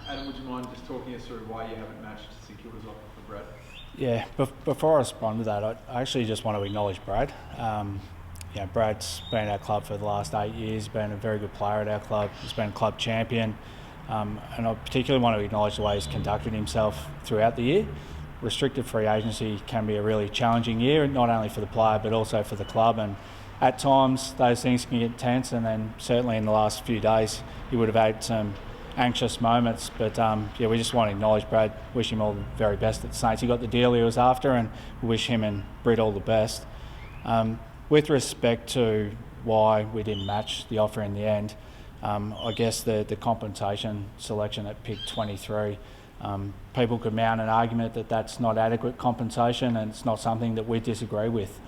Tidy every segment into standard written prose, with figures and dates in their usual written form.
Adam, would you mind just talking us through why you haven't matched St Kilda's offer for Brad? Yeah, before I respond to that, I actually just want to acknowledge Brad. Brad's been at our club for the last 8 years, been a very good player at our club, he's been club champion, and I particularly want to acknowledge the way he's conducted himself throughout the year. Restricted free agency can be a really challenging year, not only for the player but also for the club, and at times those things can get tense, and then certainly in the last few days he would have had some anxious moments, but we just want to acknowledge Brad, wish him all the very best at the Saints. He got the deal he was after, and we wish him and Britt all the best. With respect to why we didn't match the offer in the end, I guess the compensation selection at pick 23, people could mount an argument that that's not adequate compensation, and it's not something that we disagree with.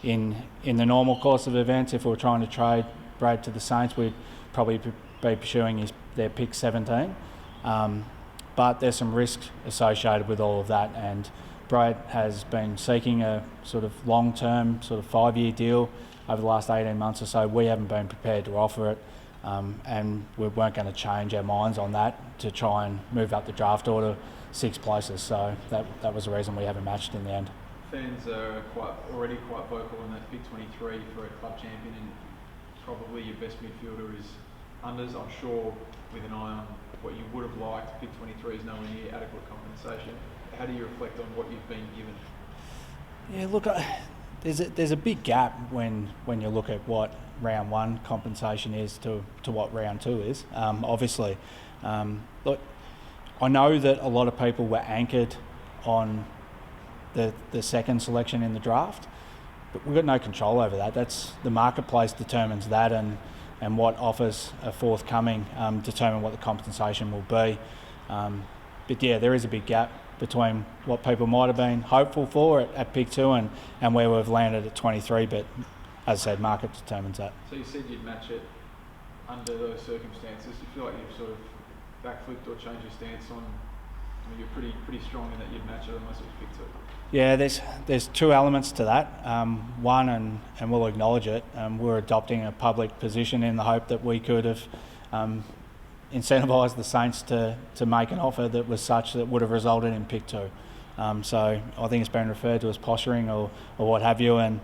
In the normal course of events, if we were trying to trade Brad to the Saints, we'd probably be pursuing their pick 17. But there's some risk associated with all of that, and Brad has been seeking a sort of long-term, sort of 5-year deal over the last 18 months or so. We haven't been prepared to offer it, and we weren't going to change our minds on that to try and move up the draft order 6 places. So that was the reason we haven't matched in the end. Fans are already quite vocal on that pick 23 for a club champion, and probably your best midfielder is unders. I'm sure with an eye on what you would have liked, pick 23 is nowhere near adequate compensation. How do you reflect on what you've been given? Yeah, look, there's a big gap when you look at what round 1 compensation is to what round 2 is. Obviously, look, I know that a lot of people were anchored on the second selection in the draft, but we've got no control over that. That's the marketplace determines that, and what offers are forthcoming determine what the compensation will be. But yeah, there is a big gap between what people might have been hopeful for at pick 2 and where we've landed at 23, but as I said, market determines that. So you said you'd match it under those circumstances. Do you feel like you've sort of backflipped or changed your stance on? I mean, you're pretty strong in that you'd match it unless it was pick 2. Yeah, there's 2 elements to that. One, and we'll acknowledge it, we're adopting a public position in the hope that we could have incentivised the Saints to make an offer that was such that would have resulted in pick 2. So I think it's been referred to as posturing or what have you, and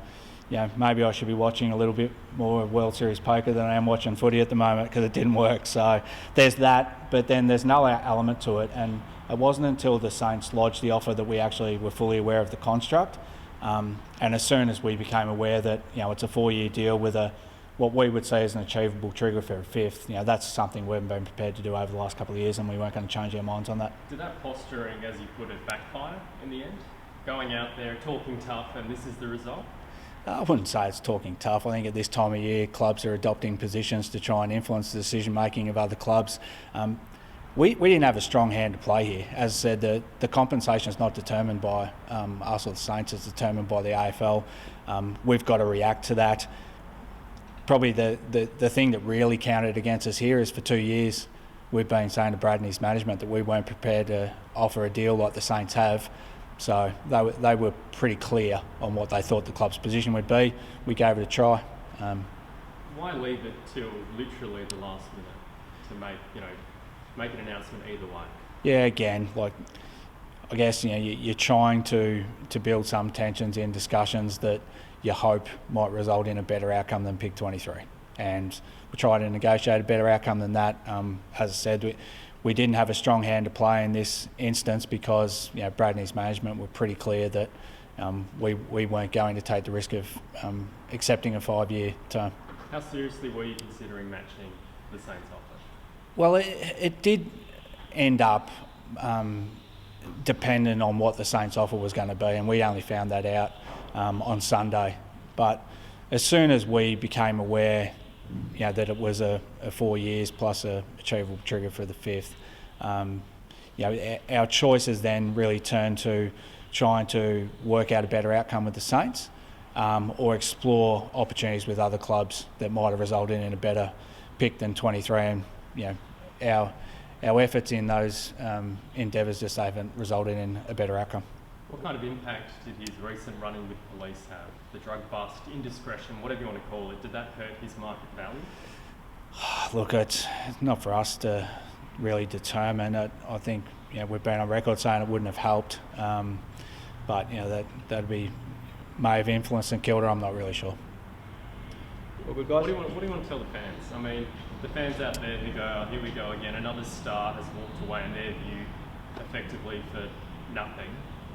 maybe I should be watching a little bit more World Series poker than I am watching footy at the moment because it didn't work. So there's that, but then there's another element to it, and it wasn't until the Saints lodged the offer that we actually were fully aware of the construct. And as soon as we became aware that it's a 4-year deal with what we would say is an achievable trigger for a 5th, that's something we haven't been prepared to do over the last couple of years, and we weren't going to change our minds on that. Did that posturing, as you put it, backfire in the end? Going out there, talking tough, and this is the result? I wouldn't say it's talking tough. I think at this time of year, clubs are adopting positions to try and influence the decision-making of other clubs. We didn't have a strong hand to play here. As I said, the compensation is not determined by us or the Saints, it's determined by the AFL. We've got to react to that. Probably the thing that really counted against us here is for 2 years we've been saying to Brad and his management that we weren't prepared to offer a deal like the Saints have. So they were pretty clear on what they thought the club's position would be. We gave it a try. Why leave it till literally the last minute to make an announcement either way? Yeah, again, I guess you're trying to build some tensions in discussions that you hope might result in a better outcome than pick 23. And we tried to negotiate a better outcome than that. As I said, we didn't have a strong hand to play in this instance because Brad and his management were pretty clear that we weren't going to take the risk of accepting a 5-year term. How seriously were you considering matching the Saints offer? Well, it did end up dependent on what the Saints offer was going to be, and we only found that out on Sunday. But as soon as we became aware that it was a 4 years plus a achievable trigger for the 5th, our choices then really turned to trying to work out a better outcome with the Saints, or explore opportunities with other clubs that might have resulted in a better pick than 23. And our efforts in those endeavours just haven't resulted in a better outcome. What kind of impact did his recent run-in with police have? The drug bust, indiscretion, whatever you want to call it, did that hurt his market value? Look, it's not for us to really determine it. I think we've been on record saying it wouldn't have helped, but that'd be may have influenced and killed her. I'm not really sure. Well, good guys. What do you want to tell the fans? I mean, the fans out there who go, oh, here we go again, another star has walked away in their view, effectively for nothing.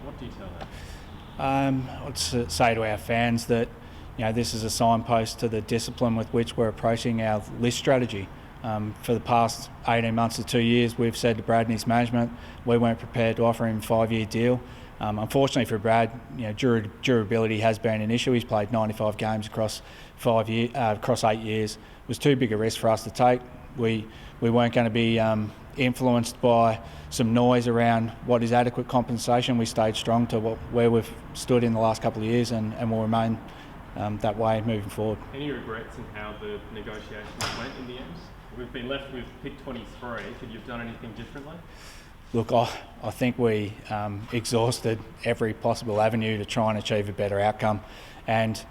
What do you tell them? I'd say to our fans that this is a signpost to the discipline with which we're approaching our list strategy. For the past 18 months to 2 years, we've said to Brad and his management we weren't prepared to offer him a 5-year deal. Unfortunately for Brad, durability has been an issue. He's played 95 games across 8 years. It was too big a risk for us to take. We weren't going to be influenced by some noise around what is adequate compensation. We stayed strong to where we've stood in the last couple of years and will remain that way moving forward. Any regrets in how the negotiations went in the end? We've been left with pick 23. Could you have done anything differently? Look, I think we exhausted every possible avenue to try and achieve a better outcome. And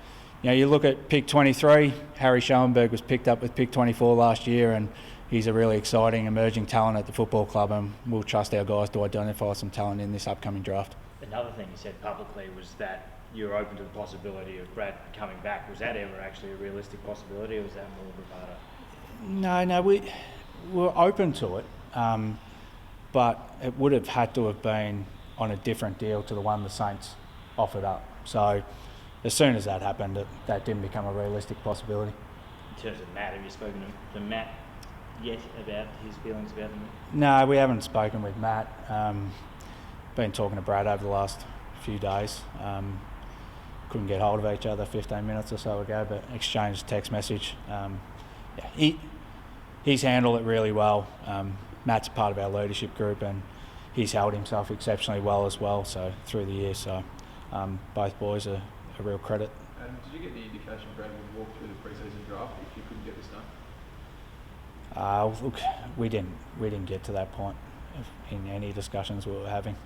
you look at pick 23, Harry Schoenberg was picked up with pick 24 last year, and he's a really exciting emerging talent at the football club, and we'll trust our guys to identify some talent in this upcoming draft. Another thing you said publicly was that you were open to the possibility of Brad coming back. Was that ever actually a realistic possibility, or was that more bravado? No, we were open to it. But it would have had to have been on a different deal to the one the Saints offered up. So as soon as that happened, that didn't become a realistic possibility. In terms of Matt, have you spoken to Matt yet about his feelings about him? No, we haven't spoken with Matt. Been talking to Brad over the last few days. Couldn't get hold of each other 15 minutes or so ago, but exchanged a text message. He's handled it really well. Matt's part of our leadership group, and he's held himself exceptionally well as well. So through the year, both boys are a real credit. Did you get the indication Brad would walk through the pre-season draft if you couldn't get this done? Look, we didn't get to that point in any discussions we were having.